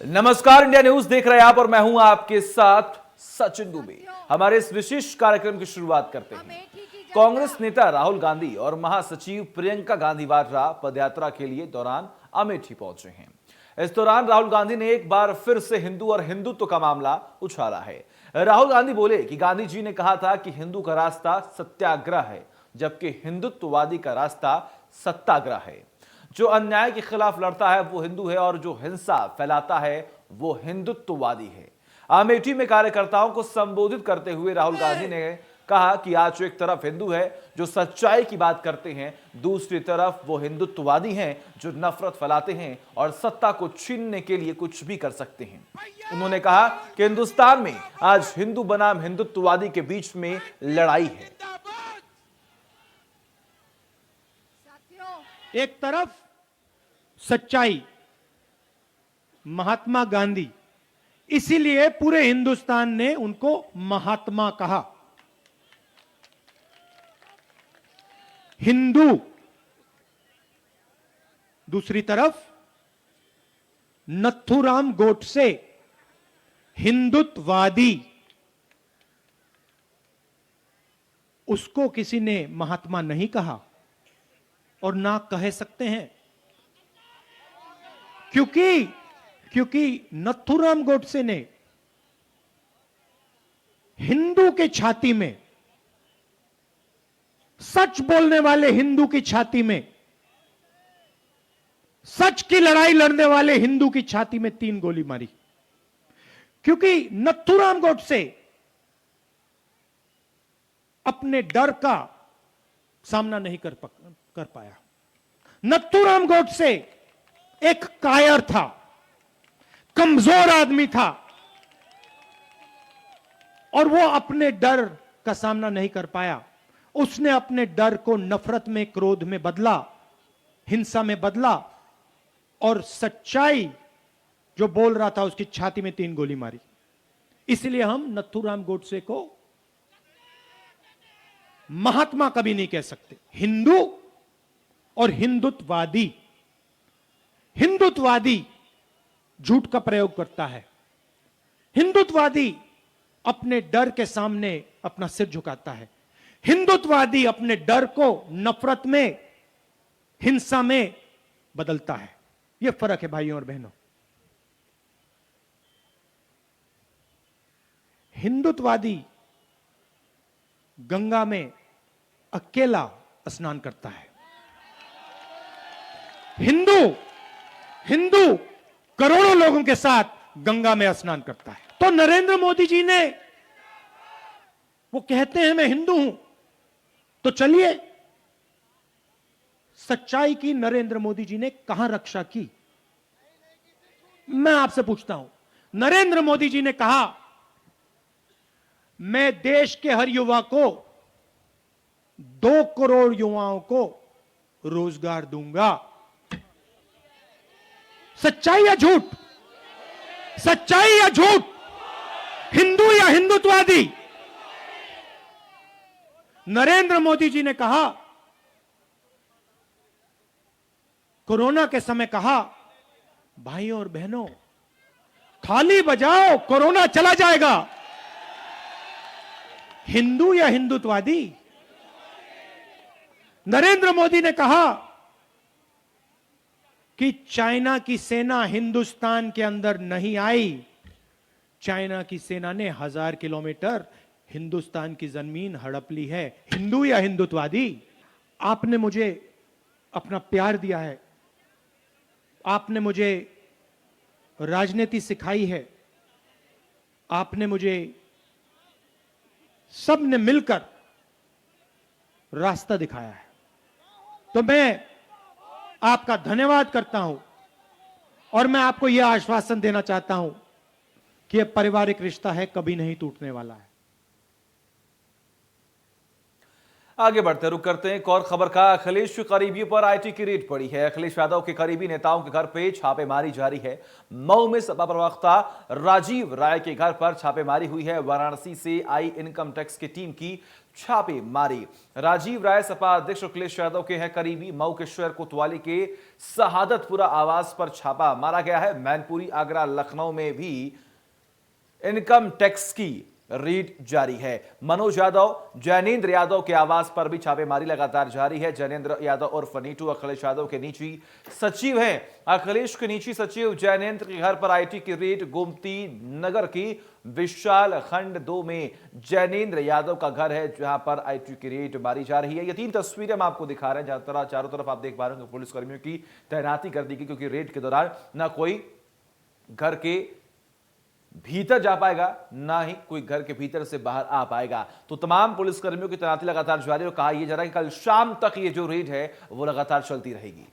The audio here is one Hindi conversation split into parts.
नमस्कार, इंडिया न्यूज देख रहे हैं आप और मैं हूं आपके साथ सचिन दुबे। हमारे इस विशेष कार्यक्रम की शुरुआत करते हैं। कांग्रेस नेता राहुल गांधी और महासचिव प्रियंका गांधी वाड्रा पदयात्रा के लिए दौरान अमेठी पहुंचे हैं। इस दौरान राहुल गांधी ने एक बार फिर से हिंदू और हिंदुत्व का मामला उछाला है। राहुल गांधी बोले कि गांधी जी ने कहा था कि हिंदू का रास्ता सत्याग्रह है, जबकि हिंदुत्ववादी का रास्ता सत्याग्रह है। जो अन्याय के खिलाफ लड़ता है वो हिंदू है और जो हिंसा फैलाता है वो हिंदुत्ववादी है। अमेठी में कार्यकर्ताओं को संबोधित करते हुए राहुल गांधी ने कहा कि आज एक तरफ हिंदू है जो सच्चाई की बात करते हैं, दूसरी तरफ वो हिंदुत्ववादी हैं जो नफरत फैलाते हैं और सत्ता को छीनने के लिए कुछ भी कर सकते हैं। उन्होंने कहा कि हिंदुस्तान में आज हिंदू बनाम हिंदुत्ववादी के बीच में लड़ाई है। एक तरफ सच्चाई, महात्मा गांधी, इसीलिए पूरे हिंदुस्तान ने उनको महात्मा कहा। हिंदू, दूसरी तरफ नथुराम गोडसे, हिंदुत्ववादी, उसको किसी ने महात्मा नहीं कहा और ना कह सकते हैं, क्योंकि नथुराम गोडसे ने हिंदू के छाती में, सच बोलने वाले हिंदू की छाती में, सच की लड़ाई लड़ने वाले हिंदू की छाती में 3 गोली मारी। क्योंकि नथुराम गोडसे अपने डर का सामना नहीं कर पाया। नथुराम गोडसे एक कायर था, कमजोर आदमी था और वो अपने डर का सामना नहीं कर पाया। उसने अपने डर को नफरत में, क्रोध में बदला, हिंसा में बदला और सच्चाई जो बोल रहा था उसकी छाती में 3 गोली मारी। इसलिए हम नथुराम गोडसे को महात्मा कभी नहीं कह सकते। हिंदू और हिंदुत्ववादी, हिंदुत्ववादी झूठ का प्रयोग करता है। हिंदुत्ववादी अपने डर के सामने अपना सिर झुकाता है। हिंदुत्ववादी अपने डर को नफरत में, हिंसा में बदलता है। यह फर्क है भाइयों और बहनों। हिंदुत्ववादी गंगा में अकेला स्नान करता है। हिंदू करोड़ों लोगों के साथ गंगा में स्नान करता है। तो नरेंद्र मोदी जी ने, वो कहते हैं मैं हिंदू हूं, तो चलिए सच्चाई की नरेंद्र मोदी जी ने कहां रक्षा की? मैं आपसे पूछता हूं। नरेंद्र मोदी जी ने कहा मैं देश के हर युवा को, 2 करोड़ युवाओं को रोजगार दूंगा। सच्चाई या झूठ? सच्चाई या झूठ? हिंदू या हिंदुत्ववादी? नरेंद्र मोदी जी ने कहा, कोरोना के समय कहा, भाइयों और बहनों थाली बजाओ, कोरोना चला जाएगा। हिंदू या हिंदुत्ववादी? नरेंद्र मोदी ने कहा कि चाइना की सेना हिंदुस्तान के अंदर नहीं आई। चाइना की सेना ने 1000 किलोमीटर हिंदुस्तान की जमीन हड़प ली है। हिंदू या हिंदुत्ववादी? आपने मुझे अपना प्यार दिया है, आपने मुझे राजनीति सिखाई है, आपने मुझे, सबने मिलकर रास्ता दिखाया है। तो मैं आपका धन्यवाद करता हूं और मैं आपको यह आश्वासन देना चाहता हूं कि यह पारिवारिक रिश्ता है, कभी नहीं टूटने वाला है। आगे बढ़ते रुक करते हैं एक और खबर का। अखिलेश के करीबियों पर आईटी की रेड पड़ी है। अखिलेश यादव के करीबी नेताओं के घर पे छापेमारी जारी है। मऊ में सपा प्रवक्ता राजीव राय के घर पर छापेमारी हुई है। वाराणसी से आई इनकम टैक्स की टीम की छापेमारी। राजीव राय सपा अध्यक्ष अखिलेश यादव के हैं करीबी। मऊ के शहर कोतवाली के शहादतपुरा आवास पर छापा मारा गया है। मैनपुरी, आगरा, लखनऊ में भी इनकम टैक्स की रेड जारी है। मनोज यादव, जैनेंद्र यादव के आवास पर भी छापेमारी लगातार जारी है। जैनेंद्र यादव और फनीटू अखिलेश यादव के निजी सचिव हैं। अखिलेश के निजी सचिव जैनेंद्र के घर पर आईटी की रेड। गोमती नगर की विशाल खंड 2 में जैनेंद्र यादव का घर है, जहां पर आईटी की रेड मारी जा रही है। ये 3 तस्वीरें हम आपको दिखा रहे हैं, जहां चारों तरफ आप देख पा रहे हैं पुलिसकर्मियों की तैनाती कर दी गई, क्योंकि रेड के दौरान ना कोई घर के भीतर जा पाएगा, ना ही कोई घर के भीतर से बाहर आ पाएगा। तो तमाम पुलिसकर्मियों की तैनाती लगातार जारी है और कहा यह जा रहा है कि कल शाम तक ये जो रेड है वो लगातार चलती रहेगी।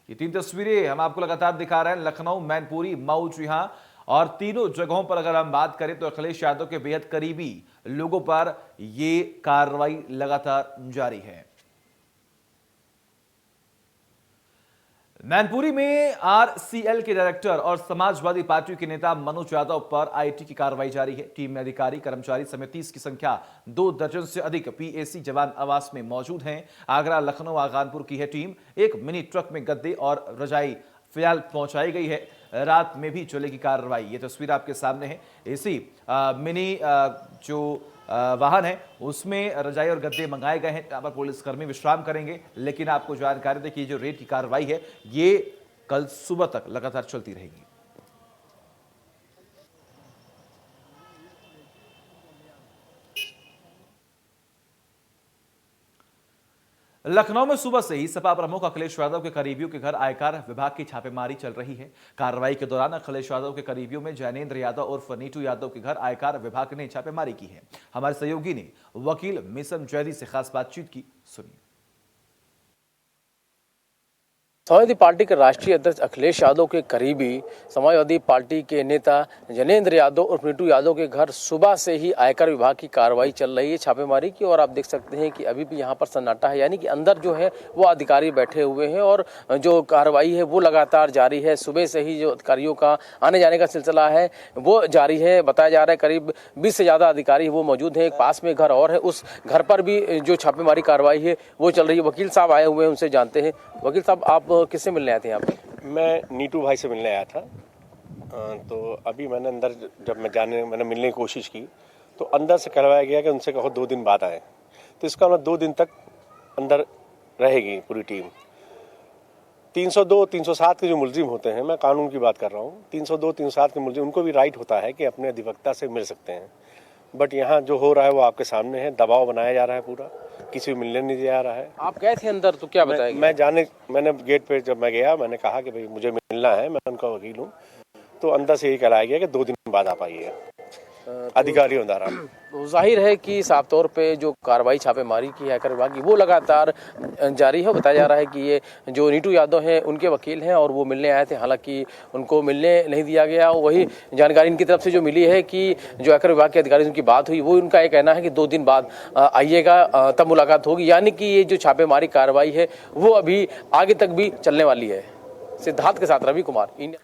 ये 3 तस्वीरें हम आपको लगातार दिखा रहे हैं, लखनऊ, मैनपुरी, मऊ, जी हां, और तीनों जगहों पर अगर हम बात करें तो अखिलेश यादव के बेहद करीबी लोगों पर यह कार्रवाई लगातार जारी है। मैनपुरी में आरसीएल के डायरेक्टर और समाजवादी पार्टी के नेता मनोज यादव पर आईटी की कार्रवाई जारी है। टीम में अधिकारी, कर्मचारी समेत 30 की संख्या 2 दर्जन से अधिक पीएसी जवान आवास में मौजूद हैं। आगरा, लखनऊ, कानपुर की है टीम। एक मिनी ट्रक में गद्दे और रजाई फिलहाल पहुंचाई गई है। रात में भी चलेगी कार्रवाई। ये तस्वीर आपके सामने है। इसी मिनी जो वाहन है उसमें रजाई और गद्दे मंगाए गए हैं, जहां पर पुलिसकर्मी विश्राम करेंगे। लेकिन आपको जानकारी दें कि जो रेड की कार्रवाई है ये कल सुबह तक लगातार चलती रहेगी। लखनऊ में सुबह से ही सपा प्रमुख अखिलेश यादव के करीबियों के घर आयकर विभाग की छापेमारी चल रही है। कार्रवाई के दौरान अखिलेश यादव के करीबियों में जैनेंद्र यादव और फनीटू यादव के घर आयकर विभाग ने छापेमारी की है। हमारे सहयोगी ने वकील मिसम जैदी से खास बातचीत की, सुनिए। समाजवादी पार्टी के राष्ट्रीय अध्यक्ष अखिलेश यादव के करीबी समाजवादी पार्टी के नेता जैनेंद्र यादव और फनीटू यादव के घर सुबह से ही आयकर विभाग की कार्रवाई चल रही है छापेमारी की। और आप देख सकते हैं कि अभी भी यहां पर सन्नाटा है, यानी कि अंदर जो है वो अधिकारी बैठे हुए हैं और जो कार्रवाई है वो लगातार जारी है। सुबह से ही जो अधिकारियों का आने जाने का सिलसिला है वो जारी है। बताया जा रहा है करीब 20 से ज़्यादा अधिकारी वो मौजूद हैं। पास में घर और है, उस घर पर भी जो छापेमारी कार्रवाई है वो चल रही है। वकील साहब आए हुए हैं, उनसे जानते हैं। वकील साहब, आप किससे मिलने आए थे यहाँ पे? मैं नीटू भाई से मिलने आया था। तो अभी मैंने अंदर जब मैंने मिलने की कोशिश की तो अंदर से करवाया गया कि उनसे कहो 2 दिन बाद आए। तो इसका मतलब 2 दिन तक अंदर रहेगी पूरी टीम। 302, 307 के जो मुलजिम होते हैं, मैं कानून की बात कर रहा हूँ, 302, 307 के मुलजिम, उनको भी राइट होता है कि अपने अधिवक्ता से मिल सकते हैं। बट यहाँ जो हो रहा है वो आपके सामने है। दबाव बनाया जा रहा है, पूरा किसी को मिलने नहीं दिया रहा है। आप गए थे अंदर तो क्या बताया? मैंने गेट पे जब मैं गया, मैंने कहा कि भाई मुझे मिलना है, मैं उनका वकील हूँ। तो अंदर से यही कराया गया कि 2 दिन बाद आप आइए अधिकारियों द्वारा। तो जाहिर है कि साफ तौर पे जो कार्रवाई छापेमारी की है आयकर विभाग की वो लगातार जारी है। बताया जा रहा है कि ये जो नीटू यादव हैं उनके वकील हैं और वो मिलने आए थे, हालांकि उनको मिलने नहीं दिया गया। वही जानकारी इनकी तरफ से जो मिली है कि जो आयकर विभाग के अधिकारी से उनकी बात हुई, वो उनका ये कहना है कि 2 दिन बाद आइएगा, तब मुलाकात होगी। यानी कि ये जो छापेमारी कार्रवाई है वो अभी आगे तक भी चलने वाली है। सिद्धार्थ के साथ रवि कुमार।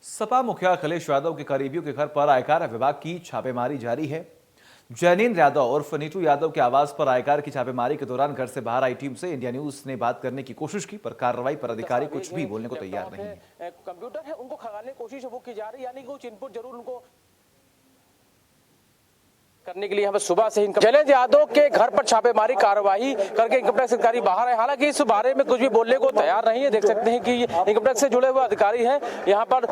सपा मुखिया अखिलेश यादव के करीबियों के घर पर आयकर विभाग की छापेमारी जारी है। जैनेंद्र यादव और फनीटू यादव के आवास पर आयकर की छापेमारी के दौरान घर से बाहर आई टीम से इंडिया न्यूज ने बात करने की कोशिश की, पर कार्रवाई पर अधिकारी कुछ भी बोलने को तैयार नहीं है। कंप्यूटर है, उनको खंगालने की कोशिश वो की जा रही है, यानी कुछ इनपुट जरूर उनको करने के लिए यहाँ सुबह से जैनेंद्र यादव के घर पर छापेमारी कार्रवाई करके इनकम टैक्स अधिकारी बाहर है। हालांकि इस बारे में कुछ भी बोलने को तैयार नहीं है। देख सकते हैं कि इनकम टैक्स से जुड़े हुए अधिकारी हैं, यहाँ पर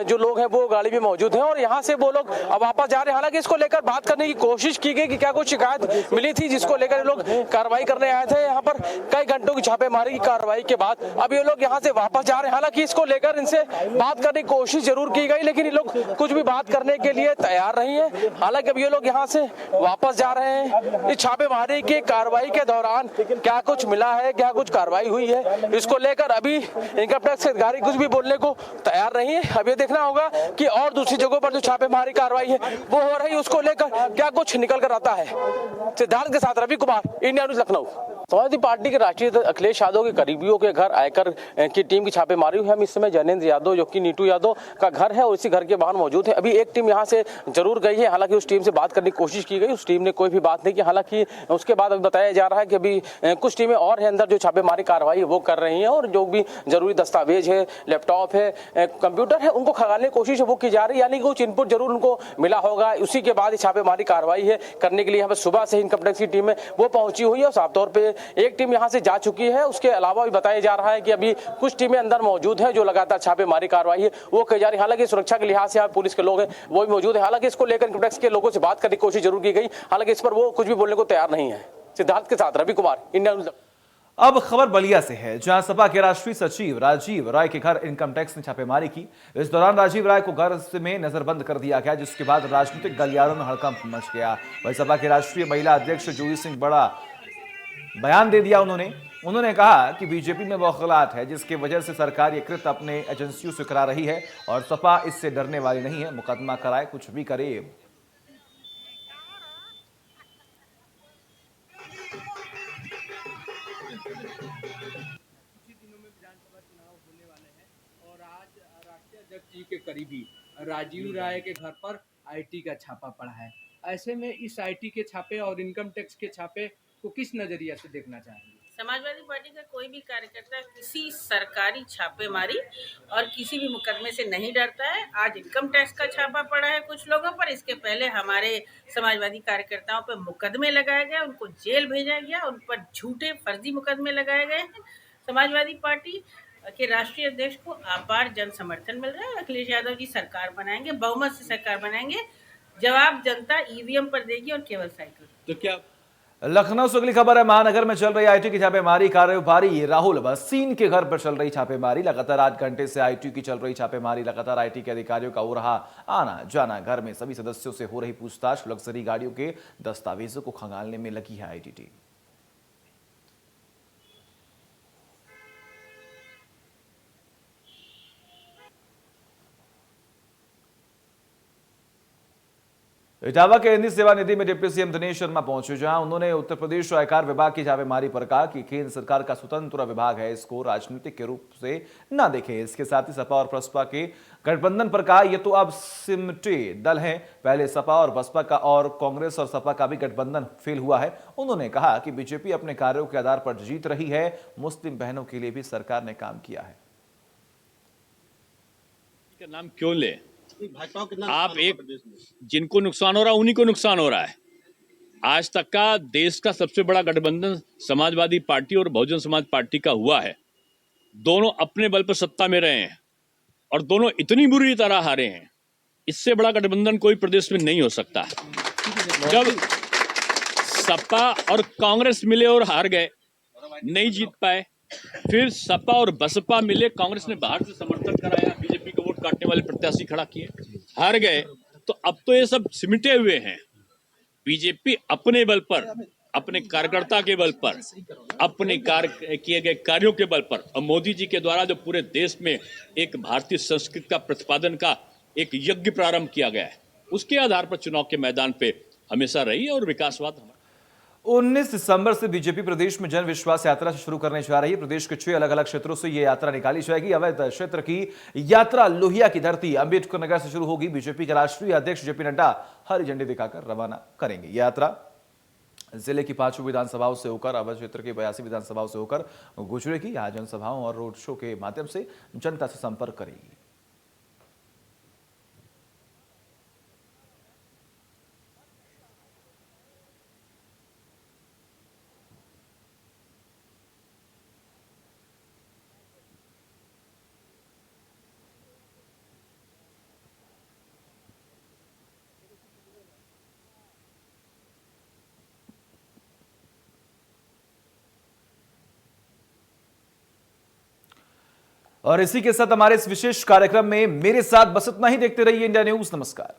जो लोग हैं वो गाड़ी में मौजूद हैं और यहाँ से वो लोग अब वापस जा रहे हैं। हालांकि इसको लेकर बात करने की कोशिश की गई कि क्या कुछ शिकायत मिली थी जिसको लेकर ये लोग कार्रवाई करने आए थे। यहाँ पर कई घंटों की छापेमारी की कार्रवाई के बाद अब ये लोग यहाँ से वापस जा रहे हैं। हालांकि इसको लेकर इनसे बात करने की कोशिश जरूर की गई, लेकिन ये लोग कुछ भी बात करने के लिए तैयार नहीं है। हालांकि अब ये लोग यहाँ से वापस जा रहे हैं। इस छापेमारी की कार्रवाई के दौरान क्या कुछ मिला है, क्या कुछ कार्रवाई हुई है, इसको लेकर अभी इनकम टैक्स अधिकारी कुछ भी बोलने को तैयार नहीं है। अब ये देखना होगा कि और दूसरी जगहों पर जो छापेमारी कार्रवाई है वो हो रही है, उसको लेकर क्या कुछ निकल कर आता है। सिद्धार्थ के साथ Ravi Kumar, India News, Lucknow. Samajwadi party के राष्ट्रीय अध्यक्ष अखिलेश यादव के करीबियों के घर आयकर की टीम की छापेमारी हुई है। हम इस समय जैनेंद्र यादव जो कि नीतू यादव का घर है और इसी घर के बाहर मौजूद है। अभी एक टीम यहां से जरूर गई है, हालांकि उस टीम से बात करने की कोशिश की गई, उस टीम ने कोई भी बात नहीं की। हालांकि उसके बाद अभी बताया जा रहा है कि अभी कुछ टीमें और है अंदर जो छापेमारी कार्रवाई है वो कर रही है और जो भी जरूरी दस्तावेज है, लैपटॉप है, कंप्यूटर है, उनको खंगालने की कोशिश वो की जा रही है। यानी कुछ इनपुट जरूर उनको मिला होगा, उसी के बाद छापेमारी कार्रवाई है करने के लिए यहाँ सुबह से इनकम टैक्स की टीम है वो पहुंची हुई है और साफ तौर पर एक टीम यहाँ से जा चुकी है। उसके अलावा भी बताया जा रहा है कि अभी कुछ टीमें अंदर मौजूद हैं जो लगातार छापेमारी कार्रवाई है वो की जा रही है। हालांकि सुरक्षा के लिहाज से यहाँ पुलिस के लोग हैं वो भी मौजूद है। हालांकि इसको लेकर इनकम टैक्स के लोगों से बात करने की कोशिश जरूर की गई, हालांकि इस पर वो कुछ भी बोलने को तैयार नहीं है। सिद्धार्थ के साथ रवि कुमार, इंडिया न्यूज। अब खबर बलिया से है, जहां सपा के राष्ट्रीय सचिव राजीव राय के घर इनकम टैक्स ने छापेमारी की। इस दौरान राजीव राय को घर में नजरबंद कर दिया गया, जिसके बाद राजनीतिक गलियारों में हड़कंप मच गया। वही सपा के राष्ट्रीय महिला अध्यक्ष जूही सिंह बड़ा बयान दे दिया। उन्होंने कहा कि बीजेपी में बौखलाहट है, जिसकी वजह से सरकार ये कृत्य अपने एजेंसियों से करा रही है और सपा इससे डरने वाली नहीं है। मुकदमा कराए, कुछ भी करे। अध्यक्ष जी के करीबी राजीव राय के घर पर आईटी का छापा पड़ा है। ऐसे में इस आईटी के छापे और इनकम टैक्स के छापे को किस नजरिया से देखना चाहेंगे? समाजवादी पार्टी का कोई भी कार्यकर्ता किसी सरकारी छापेमारी और किसी भी मुकदमे से नहीं डरता है। आज इनकम टैक्स का छापा पड़ा है कुछ लोगों पर, इसके पहले हमारे समाजवादी कार्यकर्ताओं पर मुकदमे लगाए गए, उनको जेल भेजा गया, उन पर झूठे फर्जी मुकदमे लगाए गए हैं। समाजवादी पार्टी के राष्ट्रीय अध्यक्ष को अपार जन समर्थन मिल रहा है। अखिलेश यादव जी सरकार बनाएंगे, बहुमत से सरकार बनाएंगे। जवाब जनता ईवीएम पर देगी और केवल साइकिल। तो क्या लखनऊ से अगली खबर है, महानगर में चल रही आईटी की छापेमारी कारोबारी राहुल भसीन के घर पर चल रही छापेमारी। लगातार 8 घंटे से आईटी की चल रही छापेमारी। लगातार आईटी के अधिकारियों का हो रहा आना जाना, घर में सभी सदस्यों से हो रही पूछताछ, लग्जरी गाड़ियों के दस्तावेजों को खंगालने में लगी है आईटी टीम। इटावा के हिंदी सेवा निधि में डिप्टी सीएम दिनेश शर्मा पहुंचे, जहां उन्होंने उत्तर प्रदेश आयकर विभाग की छापेमारी पर कहा कि केंद्र सरकार का स्वतंत्र विभाग है, इसको राजनीतिक के रूप से न देखें। इसके साथ ही सपा और बसपा के गठबंधन पर कहा, ये तो अब सिमटे दल हैं। पहले सपा और बसपा का और कांग्रेस और सपा का भी गठबंधन फेल हुआ है। उन्होंने कहा कि बीजेपी अपने कार्यों के आधार पर जीत रही है। मुस्लिम बहनों के लिए भी सरकार ने काम किया है। नाम क्यों ले आप? एक जिनको नुकसान हो रहा है उन्हीं को नुकसान हो रहा है। आज तक का देश का सबसे बड़ा गठबंधन समाजवादी पार्टी और बहुजन समाज पार्टी का हुआ है। दोनों अपने बल पर सत्ता में रहे हैं और दोनों इतनी बुरी तरह हारे हैं। इससे बड़ा गठबंधन कोई प्रदेश में नहीं हो सकता। जब सपा और कांग्रेस मिले और हार गए, नहीं जीत पाए, फिर सपा और बसपा मिले, कांग्रेस ने बाहर से समर्थन कराया, बीजेपी को वोट काटने वाले प्रत्याशी खड़ा किए, हार गए। तो अब तो ये सब सिमटे हुए हैं। बीजेपी अपने बल पर, अपने कार्यकर्ता के बल पर, अपने किए गए कार्यों के बल पर और मोदी जी के द्वारा जो पूरे देश में एक भारतीय संस्कृति का प्रतिपादन का एक यज्ञ प्रारंभ किया गया है, उसके आधार पर चुनाव के मैदान पे हमेशा रही है और विकासवाद हमारा। 19 दिसंबर से बीजेपी प्रदेश में जन विश्वास यात्रा शुरू करने जा रही है। प्रदेश के 6 अलग अलग क्षेत्रों से यह यात्रा निकाली जाएगी। अवैध क्षेत्र की यात्रा लोहिया की धरती अंबेडकर नगर से शुरू होगी। बीजेपी के राष्ट्रीय अध्यक्ष जेपी नड्डा हरी झंडी दिखाकर रवाना करेंगे। यह यात्रा जिले की 5 विधानसभाओं से होकर अवैध क्षेत्र की 82 विधानसभाओं से होकर गुजरेगी। यहाँ जनसभाओं और रोड शो के माध्यम से जनता से संपर्क करेगी। और इसी के साथ हमारे इस विशेष कार्यक्रम में मेरे साथ बस इतना ही। देखते रहिए इंडिया न्यूज। नमस्कार।